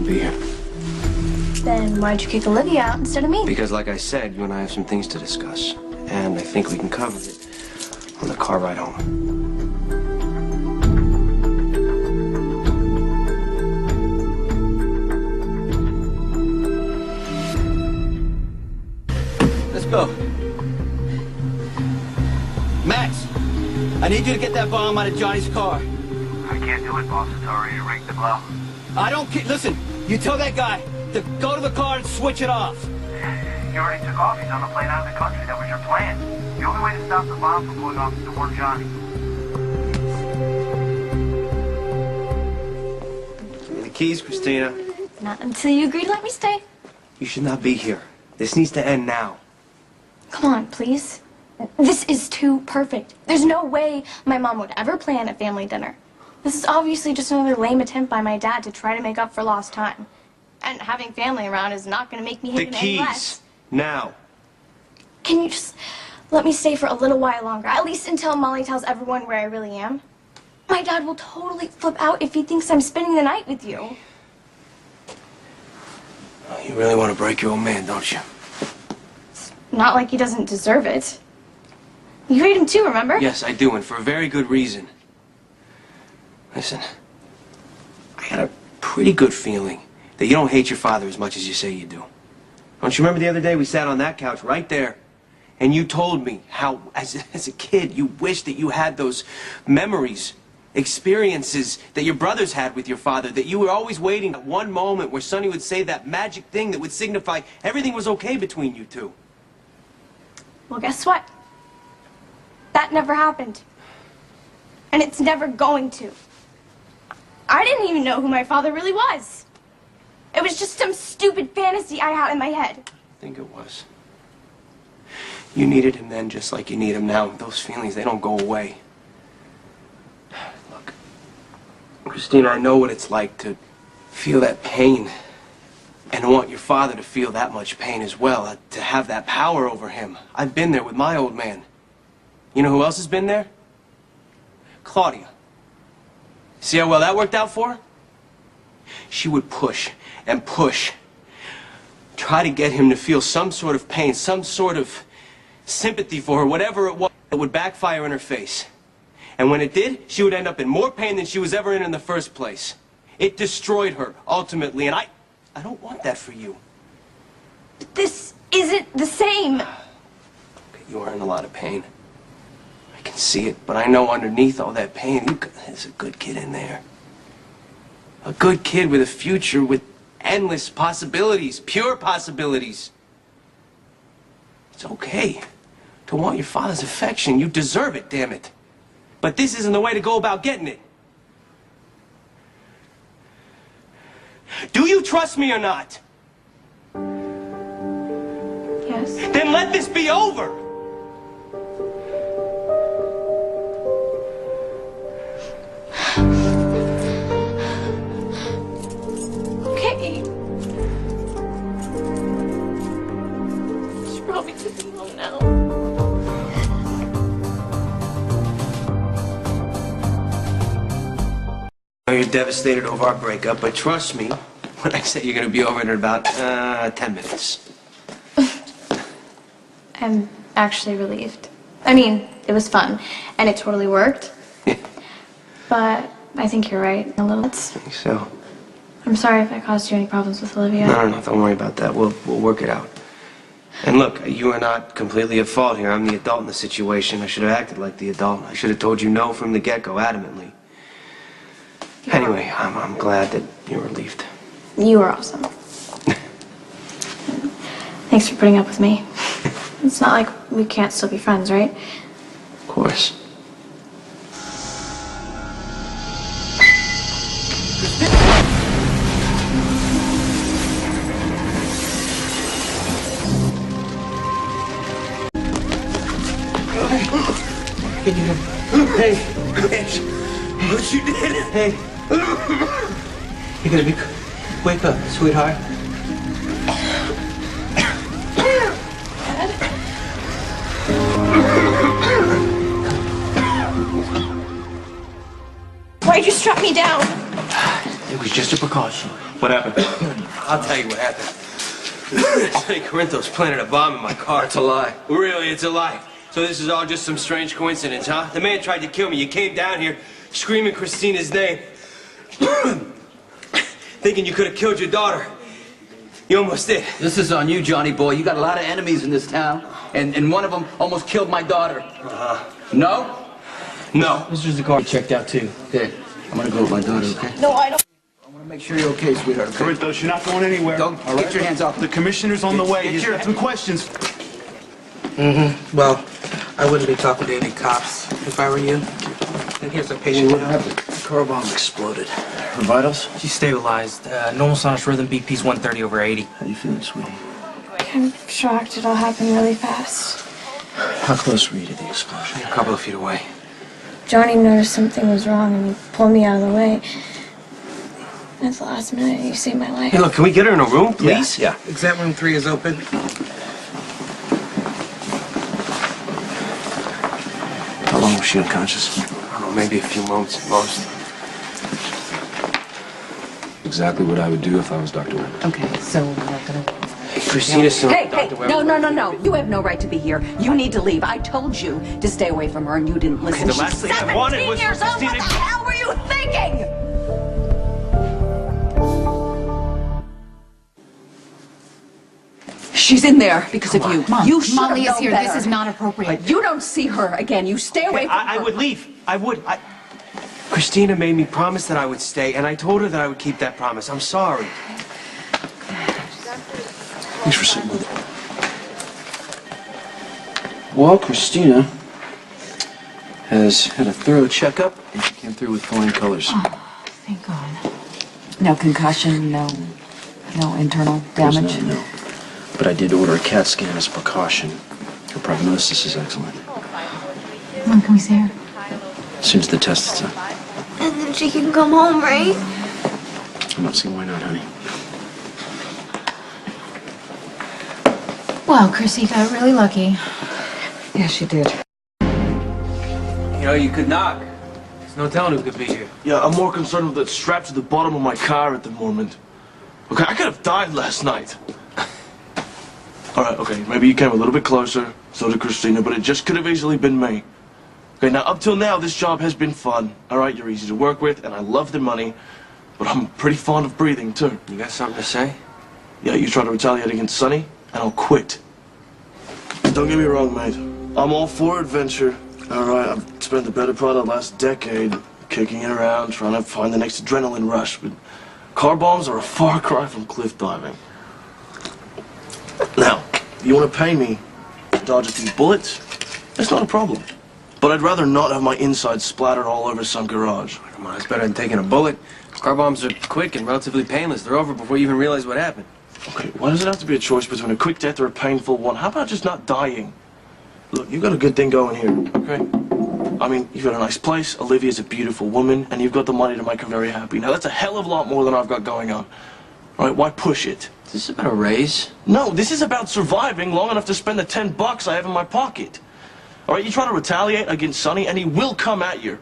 be here. Then why'd you kick Olivia out instead of me? Because, like I said, you and I have some things to discuss. And I think we can cover it on the car ride home. Let's go. Max, I need you to get that bomb out of Johnny's car. I can't do it, boss. It's already rigged to blow. I don't care. Listen, you tell that guy to go to the car and switch it off. He already took off. He's on the plane out of the country. That was your plan. The only way to stop the bomb from going off is to warn Johnny. Give me the keys, Christina. Not until you agree to let me stay. You should not be here. This needs to end now. Come on, please. This is too perfect. There's no way my mom would ever plan a family dinner. This is obviously just another lame attempt by my dad to try to make up for lost time. And having family around is not going to make me hate him any less. The keys. Now. Can you just let me stay for a little while longer? At least until Molly tells everyone where I really am. My dad will totally flip out if he thinks I'm spending the night with you. You really want to break your old man, don't you? It's not like he doesn't deserve it. You hate him too, remember? Yes, I do, and for a very good reason. Listen, I got a pretty good feeling that you don't hate your father as much as you say you do. Don't you remember the other day we sat on that couch right there, and you told me how, as a kid, you wished that you had those memories, experiences that your brothers had with your father, that you were always waiting at one moment where Sonny would say that magic thing that would signify everything was okay between you two. Well, guess what? That never happened. And it's never going to. I didn't even know who my father really was. It was just some stupid fantasy I had in my head. I think it was. You needed him then just like you need him now. Those feelings, they don't go away. Look, Christina, I know what it's like to feel that pain and want your father to feel that much pain as well, to have that power over him. I've been there with my old man. You know who else has been there? Claudia. See how well that worked out for her? She would push and push, try to get him to feel some sort of pain, some sort of sympathy for her, whatever it was that would backfire in her face. And when it did, she would end up in more pain than she was ever in the first place. It destroyed her, ultimately, and I don't want that for you. But this isn't the same. Okay, you are in a lot of pain. I can see it, but I know underneath all that pain, there's a good kid in there. A good kid with a future, with endless possibilities, pure possibilities. It's okay to want your father's affection. You deserve it, damn it. But this isn't the way to go about getting it. Do you trust me or not? Yes. Then let this be over. Okay. It's probably taking long now. I know you're devastated over our breakup, but trust me when I say you're going to be over it in about 10 minutes. I'm actually relieved. I mean, it was fun, and it totally worked. But I think you're right, a little. I think so. I'm sorry if I caused you any problems with Olivia. No, don't worry about that. We'll work it out. And look, you are not completely at fault here. I'm the adult in the situation. I should have acted like the adult. I should have told you no from the get-go, adamantly. Yeah. Anyway, I'm glad that you're relieved. You were awesome. Thanks for putting up with me. It's not like we can't still be friends, right? Of course. Hey, bitch. What you did? Hey. You're gonna be... Wake up, sweetheart. Why'd you strap me down? It It was just a precaution. What happened? I'll tell you what happened. Sonny Corinthos planted a bomb in my car. That's a lie. Really, it's a lie. So this is all just some strange coincidence, huh? The man tried to kill me. You came down here screaming Christina's name. Thinking you could have killed your daughter. You almost did. This is on you, Johnny boy. You got a lot of enemies in this town, and one of them almost killed my daughter. No? No. Mr. Zacchara checked out too. Okay, I'm gonna go with my daughter, okay? No, I don't. I wanna make sure you're okay, sweetheart. Okay? Corinthos, you're not going anywhere. Don't get your hands off. The commissioner's on the way. He's got some questions. Well, I wouldn't be talking to any cops if I were you. And here's a patient. What happened? The car bomb exploded. Her vitals? She's stabilized. Normal sinus rhythm, BP's 130 over 80. How you feeling, sweetie? Kind of shocked it all happened really fast. How close were you to the explosion? A couple of feet away. Johnny noticed something was wrong and he pulled me out of the way. At the last minute, you saved my life. Hey, look, can we get her in a room, please? Yeah. Exam room 3 is open. How long was she unconscious? I don't know, maybe a few moments at most. Exactly what I would do if I was Dr. Webb. Okay, so we're not gonna... Hey, Christina, so Hey, Dr. Webb. no. You have no right to be here. You need to leave. I told you to stay away from her and you didn't listen. the last thing I wanted was for 17 years old. Christina- What the hell were you thinking? She's in there because of you. Mom, You should Molly have is known here. better. This is not appropriate. You don't see her again. You stay away from her. I would leave. I would. Christina made me promise that I would stay, and I told her that I would keep that promise. I'm sorry. Thanks for sitting with it. Well, Christina has had a thorough checkup, and she came through with flying colors. Oh, thank God. No concussion, no internal damage. No. But I did order a CAT scan as a precaution. Her prognosis is excellent. Mom, can we see her? As soon as the test is done. And then she can come home, right? I'm not seeing why not, honey. Wow, Chrissy got really lucky. Yeah, she did. You know, you could knock. There's no telling who could be here. Yeah, I'm more concerned with that strap to the bottom of my car at the moment. Okay, I could have died last night. All right, okay, maybe you came a little bit closer, so did Christina, but it just could have easily been me. Okay, now, up till now, this job has been fun. All right, you're easy to work with, and I love the money, but I'm pretty fond of breathing, too. You got something to say? Yeah, you try to retaliate against Sonny, and I'll quit. Don't get me wrong, mate. I'm all for adventure. All right, I've spent the better part of the last decade kicking it around, trying to find the next adrenaline rush, but car bombs are a far cry from cliff diving. Now, you want to pay me to dodge a few bullets? It's not a problem. But I'd rather not have my insides splattered all over some garage. Come on, it's better than taking a bullet. Car bombs are quick and relatively painless. They're over before you even realize what happened. Okay, why does it have to be a choice between a quick death or a painful one? How about just not dying? Look, you've got a good thing going here, okay? I mean, you've got a nice place, Olivia's a beautiful woman, and you've got the money to make her very happy. Now, that's a hell of a lot more than I've got going on. All right, why push it? Is this about a raise? No, this is about surviving long enough to spend the $10 I have in my pocket. All right, you try to retaliate against Sonny, and he will come at you.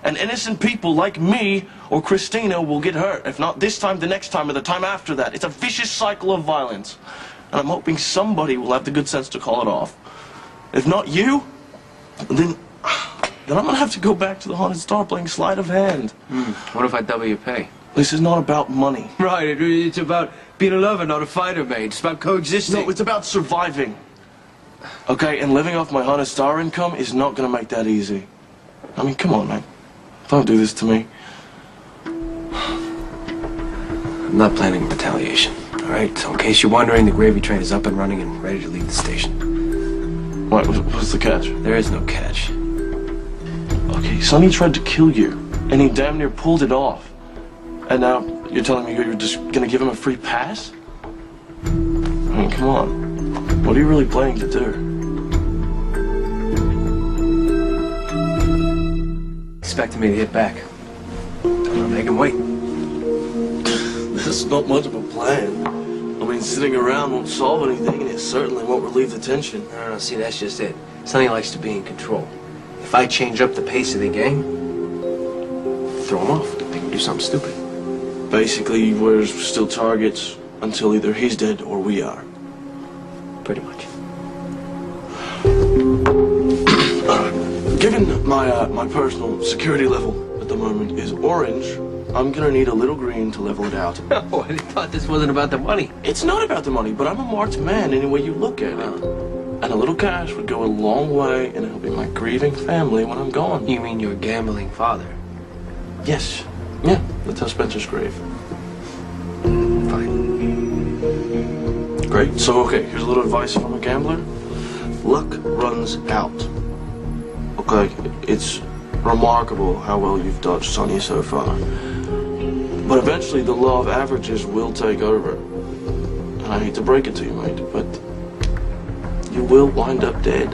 And innocent people like me or Christina will get hurt. If not this time, the next time, or the time after that. It's a vicious cycle of violence. And I'm hoping somebody will have the good sense to call it off. If not you, then I'm gonna have to go back to the Haunted Star playing sleight of hand. What if I double your pay? This is not about money. Right, it's about being a lover, not a fighter, mate. It's about coexisting. No, it's about surviving. Okay, and living off my Haunted Star income is not gonna make that easy. I mean, come on, man. Don't do this to me. I'm not planning retaliation, all right? So in case you're wondering, the gravy train is up and running and ready to leave the station. What, what's the catch? There is no catch. Okay, Sonny tried to kill you, and he damn near pulled it off. And now you're telling me you're just gonna give him a free pass? I mean, come on. What are you really planning to do? Expecting me to hit back. I'll make him wait. That's not much of a plan. I mean, sitting around won't solve anything, and it certainly won't relieve the tension. No, see, that's just it. Sonny likes to be in control. If I change up the pace of the game, throw him off. Make him do something stupid. Basically, we're still targets until either he's dead or we are. Pretty much. Given my personal security level at the moment is orange, I'm gonna need a little green to level it out. Oh, I thought this wasn't about the money. It's not about the money, but I'm a marked man any way you look at it. And a little cash would go a long way in helping my grieving family when I'm gone. You mean your gambling father? Yes. Yeah, that's how Spencer's grave. Fine. Great. So, okay, here's a little advice from a gambler. Luck runs out. Okay, it's remarkable how well you've dodged Sonny so far. But eventually the law of averages will take over. And I hate to break it to you, mate, but you will wind up dead.